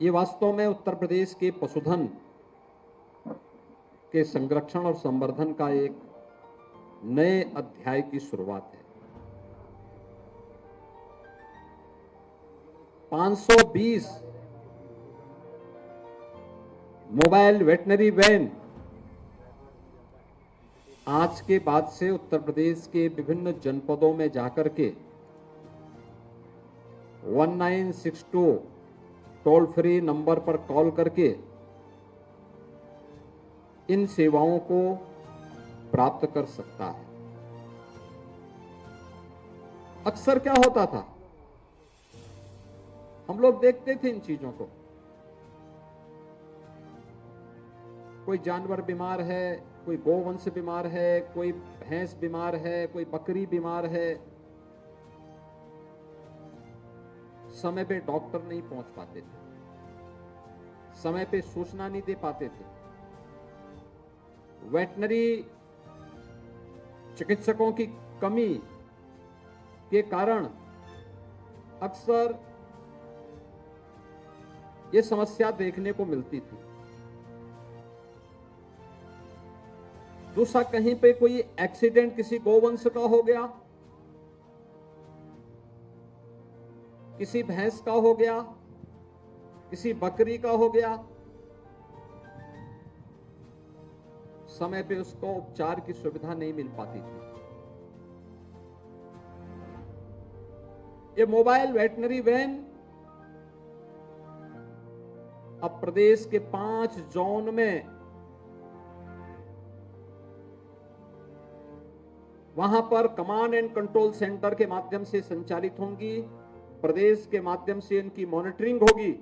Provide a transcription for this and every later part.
ये वास्तव में उत्तर प्रदेश के पशुधन के संरक्षण और संवर्धन का एक नए अध्याय की शुरुआत है। 520 मोबाइल वेटनरी वैन आज के बाद से उत्तर प्रदेश के विभिन्न जनपदों में जाकर के 1962 टोल फ्री नंबर पर कॉल करके इन सेवाओं को प्राप्त कर सकता है। अक्सर क्या होता था, हम लोग देखते थे इन चीजों को, कोई जानवर बीमार है, कोई गोवंश बीमार है, कोई भैंस बीमार है, कोई बकरी बीमार है, समय पे डॉक्टर नहीं पहुंच पाते थे, समय पे सूचना नहीं दे पाते थे। वेटनरी चिकित्सकों की कमी के कारण अक्सर ये समस्या देखने को मिलती थी। दूसरा, कहीं पे कोई एक्सीडेंट किसी गोवंश का हो गया, किसी भैंस का हो गया, किसी बकरी का हो गया, समय पे उसको उपचार की सुविधा नहीं मिल पाती थी। ये मोबाइल वेटनरी वैन अब प्रदेश के 5 जोन में वहां पर कमांड एंड कंट्रोल सेंटर के माध्यम से संचालित होंगी। प्रदेश के माध्यम से इनकी मॉनिटरिंग होगी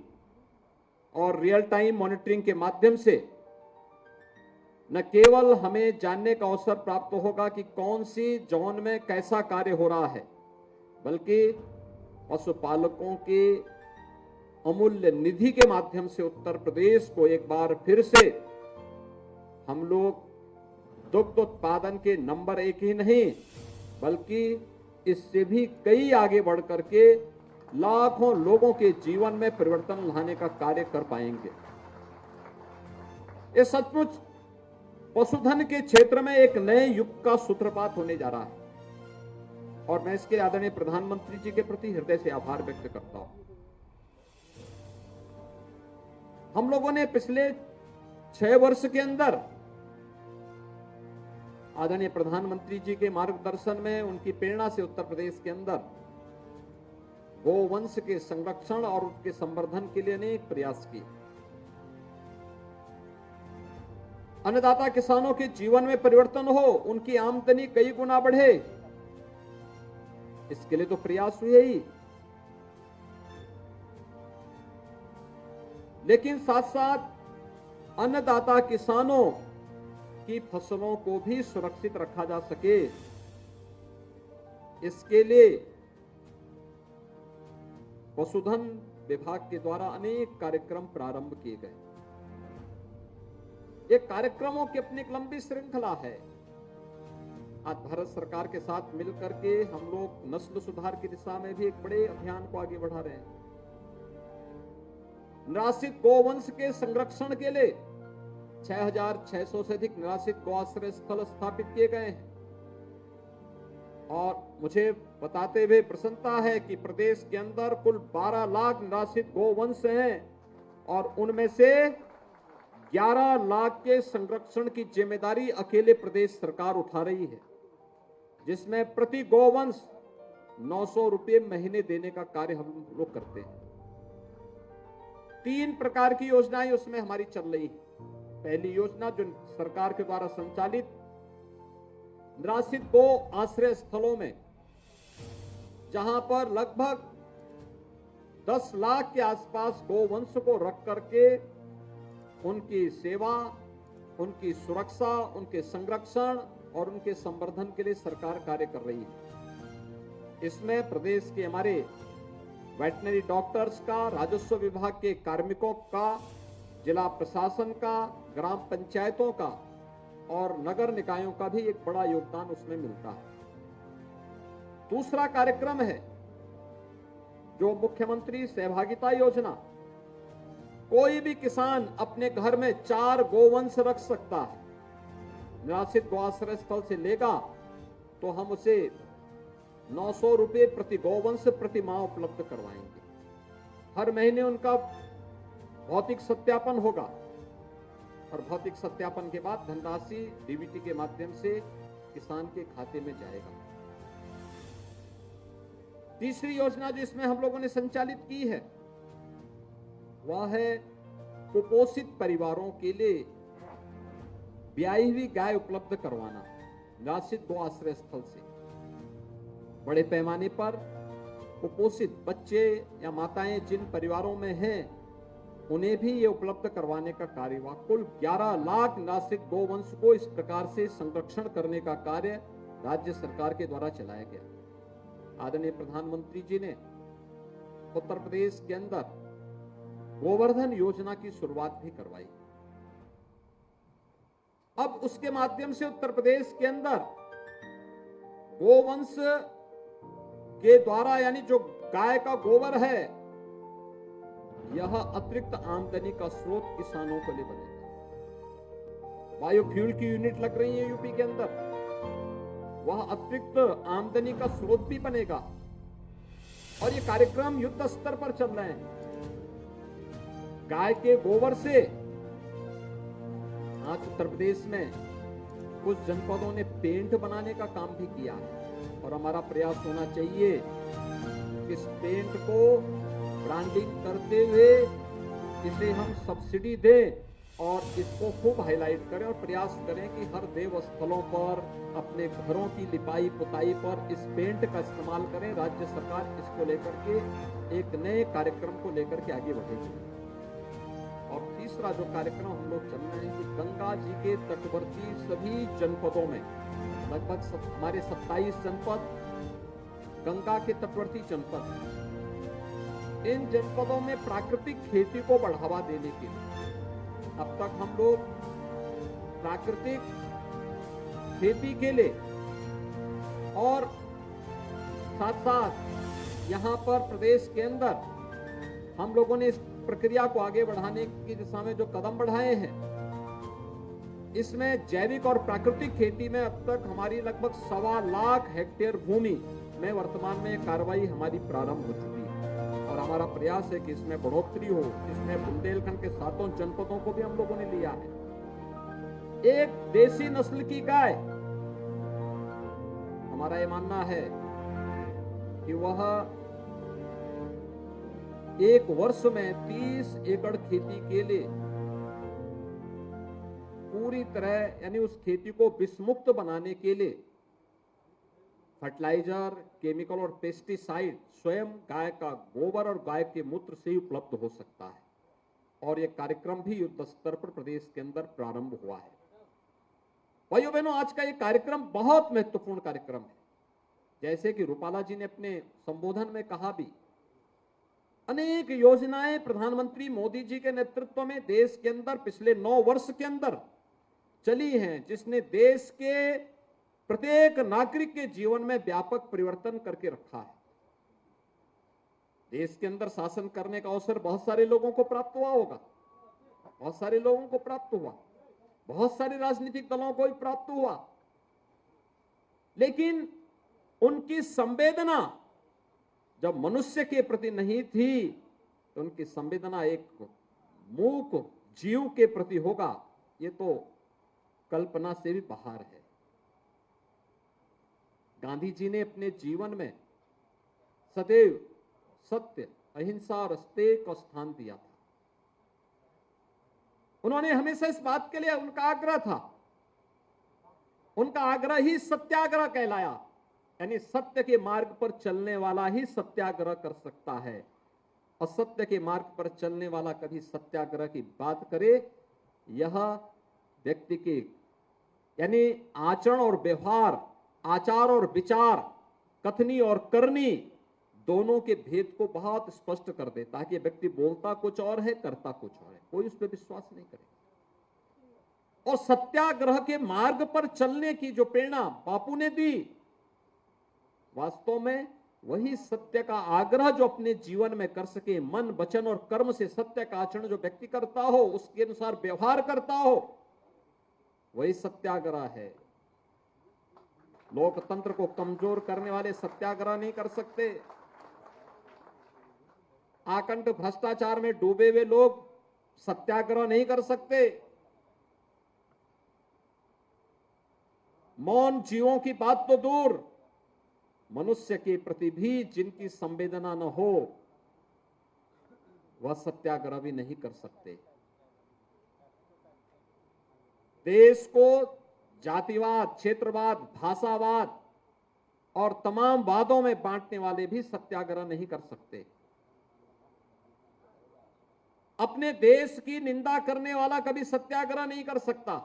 और रियल टाइम मॉनिटरिंग के माध्यम से न केवल हमें जानने का अवसर प्राप्त होगा कि कौन सी जोन में कैसा कार्य हो रहा है, बल्कि पशुपालकों के अमूल्य निधि के माध्यम से उत्तर प्रदेश को एक बार फिर से हम लोग दुग्ध उत्पादन के नंबर 1 ही नहीं, बल्कि इससे भी कई आगे बढ़ करके लाखों लोगों के जीवन में परिवर्तन लाने का कार्य कर पाएंगे। ये सचमुच पशुधन के क्षेत्र में एक नए युग का सूत्रपात होने जा रहा है और मैं इसके आदरणीय प्रधानमंत्री जी के प्रति हृदय से आभार व्यक्त करता हूं। हम लोगों ने पिछले 6 वर्ष के अंदर आदरणीय प्रधानमंत्री जी के मार्गदर्शन में, उनकी प्रेरणा से उत्तर प्रदेश के अंदर गोवंश के संरक्षण और उसके संवर्धन के लिए अनेक प्रयास किए। अन्नदाता किसानों के जीवन में परिवर्तन हो, उनकी आमदनी कई गुना बढ़े, इसके लिए तो प्रयास हुए ही, लेकिन साथ साथ अन्नदाता किसानों की फसलों को भी सुरक्षित रखा जा सके, इसके लिए पशुधन विभाग के द्वारा अनेक कार्यक्रम प्रारंभ किए गए। ये कार्यक्रमों की अपनी एक लंबी श्रृंखला है। आज भारत सरकार के साथ मिलकर के हम लोग नस्ल सुधार की दिशा में भी एक बड़े अभियान को आगे बढ़ा रहे हैं। निराश्रित गोवंश के संरक्षण के लिए 6600 से अधिक निराश्रित गौआश्रय स्थल स्थापित किए गए हैं और मुझे बताते हुए प्रसन्नता है कि प्रदेश के अंदर कुल 12 लाख निराश्रित गोवंश हैं और उनमें से 11 लाख के संरक्षण की जिम्मेदारी अकेले प्रदेश सरकार उठा रही है, जिसमें प्रति गोवंश 900 रुपये महीने देने का कार्य हम लोग करते हैं। 3 प्रकार की योजनाएं उसमें हमारी चल रही है। पहली योजना जो सरकार के द्वारा संचालित निराश्रित गो आश्रय स्थलों में, जहां पर लगभग 10 लाख के आसपास गोवंश को रख करके उनकी सेवा, उनकी सुरक्षा, उनके संरक्षण और उनके संवर्धन के लिए सरकार कार्य कर रही है। इसमें प्रदेश के हमारे वेटनरी डॉक्टर्स का, राजस्व विभाग के कार्मिकों का, जिला प्रशासन का, ग्राम पंचायतों का और नगर निकायों का भी एक बड़ा योगदान उसमें मिलता है। दूसरा कार्यक्रम है जो मुख्यमंत्री सहभागिता योजना, कोई भी किसान अपने घर में 4 गोवंश रख सकता है। निराश्रित गो आश्रय स्थल से लेगा तो हम उसे 900 रुपये प्रति गोवंश प्रति माह उपलब्ध करवाएंगे। हर महीने उनका भौतिक सत्यापन होगा और भौतिक सत्यापन के बाद धनराशि डीबीटी के माध्यम से किसान के खाते में जाएगा। तीसरी योजना जो इसमें हम लोगों ने संचालित की है वह है कुपोषित परिवारों के लिए ब्याई हुई गाय उपलब्ध करवाना। निराश्रित गो आश्रय स्थल से बड़े पैमाने पर कुपोषित बच्चे या माताएं जिन परिवारों में हैं उन्हें भी ये उपलब्ध करवाने का कार्य हुआ। कुल 11 लाख निराश्रित गोवंश को इस प्रकार से संरक्षण करने का कार्य राज्य सरकार के द्वारा चलाया गया। आदरणीय प्रधानमंत्री जी ने उत्तर प्रदेश के अंदर गोवर्धन योजना की शुरुआत भी करवाई। अब उसके माध्यम से उत्तर प्रदेश के अंदर गोवंश के द्वारा यानी जो गाय का गोबर है यह अतिरिक्त आमदनी का स्रोत किसानों को लिए बनेगा। बायोफ्यूल की यूनिट लग रही है यूपी के अंदर, वह अतिरिक्त आमदनी का स्रोत भी बनेगा और ये कार्यक्रम युद्ध स्तर पर चल रहे हैं। गाय के गोबर से आज उत्तर प्रदेश में कुछ जनपदों ने पेंट बनाने का काम भी किया है और हमारा प्रयास होना चाहिए कि इस पेंट को ब्रांडिंग करते हुए इसे हम सब्सिडी दें और इसको खूब हाईलाइट करें और प्रयास करें कि हर देव स्थलों पर अपने घरों की लिपाई पुताई पर इस पेंट का इस्तेमाल करें। राज्य सरकार इसको लेकर के एक नए कार्यक्रम को लेकर के आगे बढ़ेगी। और तीसरा जो कार्यक्रम हम लोग चल रहे हैं कि गंगा जी के तटवर्ती सभी जनपदों में लगभग हमारे 27 जनपद गंगा के तटवर्ती जनपद, इन जनपदों में प्राकृतिक खेती को बढ़ावा देने के लिए अब तक हम लोग प्राकृतिक खेती के लिए और साथ साथ यहां पर प्रदेश के अंदर हम लोगों ने इस प्रक्रिया को आगे बढ़ाने की दिशा में जो कदम बढ़ाए हैं, इसमें जैविक और प्राकृतिक खेती में अब तक हमारी लगभग 1.25 लाख हेक्टेयर भूमि में वर्तमान में कार्रवाई हमारी प्रारंभ हो चुकी है और हमारा प्रयास है कि इसमें बढ़ोतरी हो। इसमें बुंदेलखंड के 7 जनपदों को भी हम लोगों ने लिया है। एक देसी नस्ल की गाय, हमारा ये मानना है कि वह एक वर्ष में 30 एकड़ खेती के लिए पूरी तरह यानी उस खेती को विषमुक्त बनाने के लिए फर्टिलाइजर, केमिकल और पेस्टिसाइड स्वयं गाय का गोबर और गाय के मूत्र से ही उपलब्ध हो सकता है और यह कार्यक्रम भी युद्ध स्तर पर प्रदेश के अंदर प्रारंभ हुआ है। भाइयों बहनों, आज का यह कार्यक्रम बहुत महत्वपूर्ण कार्यक्रम है। जैसे कि रूपाला जी ने अपने संबोधन में कहा भी, अनेक योजनाएं प्रधानमंत्री मोदी जी के नेतृत्व में देश के अंदर पिछले 9 वर्ष के अंदर चली हैं, जिसने देश के प्रत्येक नागरिक के जीवन में व्यापक परिवर्तन करके रखा है। देश के अंदर शासन करने का अवसर बहुत सारे लोगों को प्राप्त हुआ होगा, बहुत सारे लोगों को प्राप्त हुआ, बहुत सारे राजनीतिक दलों को भी प्राप्त हुआ, लेकिन उनकी संवेदना जब मनुष्य के प्रति नहीं थी तो उनकी संवेदना एक मूक जीव के प्रति होगा, ये तो कल्पना से भी बाहर है। गांधी जी ने अपने जीवन में सदैव सत्य, अहिंसा और अस्तेय को स्थान दिया था। उन्होंने हमेशा इस बात के लिए उनका आग्रह था, उनका आग्रह ही सत्याग्रह कहलाया, यानी सत्य के मार्ग पर चलने वाला ही सत्याग्रह कर सकता है। असत्य के मार्ग पर चलने वाला कभी सत्याग्रह की बात करे, यह व्यक्ति के यानी आचरण और व्यवहार, आचार और विचार, कथनी और करनी दोनों के भेद को बहुत स्पष्ट कर देता है कि व्यक्ति बोलता कुछ और है, करता कुछ और है, कोई उस पर विश्वास नहीं करेगा। और सत्याग्रह के मार्ग पर चलने की जो प्रेरणा बापू ने दी, वास्तव में वही सत्य का आग्रह जो अपने जीवन में कर सके, मन वचन और कर्म से सत्य का आचरण जो व्यक्ति करता हो, उसके अनुसार व्यवहार करता हो, वही सत्याग्रह है। लोकतंत्र को कमजोर करने वाले सत्याग्रह नहीं कर सकते। आकंठ भ्रष्टाचार में डूबे हुए लोग सत्याग्रह नहीं कर सकते। मौन जीवों की बात तो दूर, मनुष्य के प्रति भी जिनकी संवेदना न हो, वह सत्याग्रह भी नहीं कर सकते। देश को जातिवाद, क्षेत्रवाद, भाषावाद और तमाम वादों में बांटने वाले भी सत्याग्रह नहीं कर सकते। अपने देश की निंदा करने वाला कभी सत्याग्रह नहीं कर सकता।